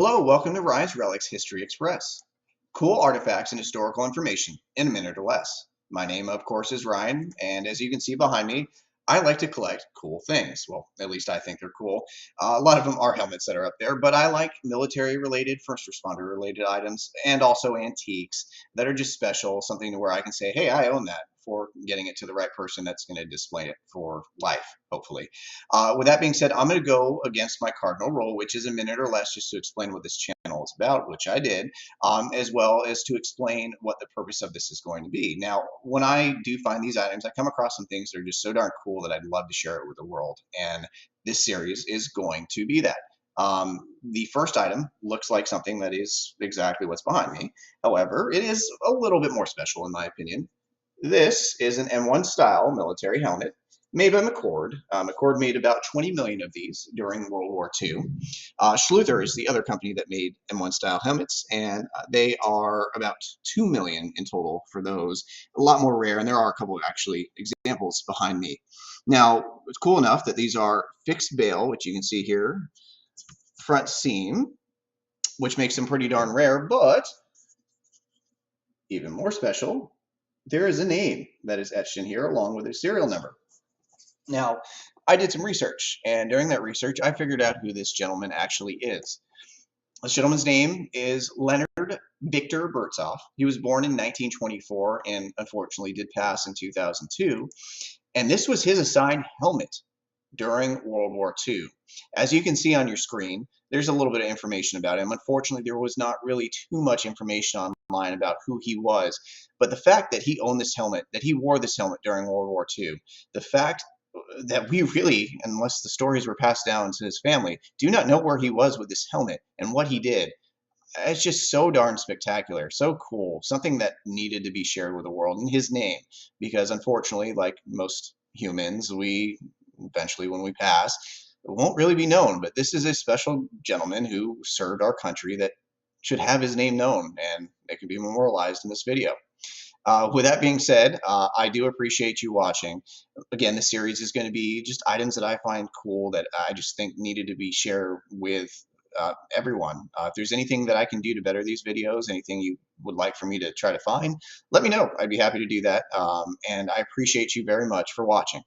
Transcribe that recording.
Hello, welcome to Rise Relics History Express. Cool artifacts and historical information in a minute or less. My name, of course, is Ryan, and as you can see behind me, I like to collect cool things. Well, at least I think they're cool. A lot of them are helmets that are up there, but I like military-related, first responder-related items, and also antiques that are just special, something where I can say, hey, I own that, for getting it to the right person that's going to display it for life, hopefully. With that being said, I'm going to go against my cardinal rule, which is a minute or less, just to explain what this channel is about, which I did, as well as to explain what the purpose of this is going to be. Now, when I do find these items, I come across some things that are just so darn cool that I'd love to share it with the world, and this series is going to be that. The first item looks like something that is exactly what's behind me. However, it is a little bit more special in my opinion. This is an M1 style military helmet made by McCord. McCord made about 20 million of these during World War II. Schluter is the other company that made M1 style helmets, and they are about 2 million in total for those. A lot more rare, and there are a couple of actually examples behind me. Now, it's cool enough that these are fixed Bale, which you can see here, front seam, which makes them pretty darn rare, but even more special, there is a name that is etched in here along with a serial number. Now, I did some research, and during that research, I figured out who this gentleman actually is. This gentleman's name is Leonard Victor Burtzoff. He was born in 1924 and unfortunately did pass in 2002. And this was his assigned helmet during World War II. As you can see on your screen, there's a little bit of information about him. Unfortunately, there was not really too much information online about who he was. But the fact that he owned this helmet, that he wore this helmet during World War II, the fact that we really, unless the stories were passed down to his family, do not know where he was with this helmet and what he did. It's just so darn spectacular, so cool, something that needed to be shared with the world in his name, because unfortunately, like most humans, we eventually, when we pass, it won't really be known, but this is a special gentleman who served our country that should have his name known, and it can be memorialized in this video. With that being said, I do appreciate you watching. Again, the series is going to be just items that I find cool that I just think needed to be shared with everyone. If there's anything that I can do to better these videos, anything you would like for me to try to find, let me know. I'd be happy to do that. And I appreciate you very much for watching.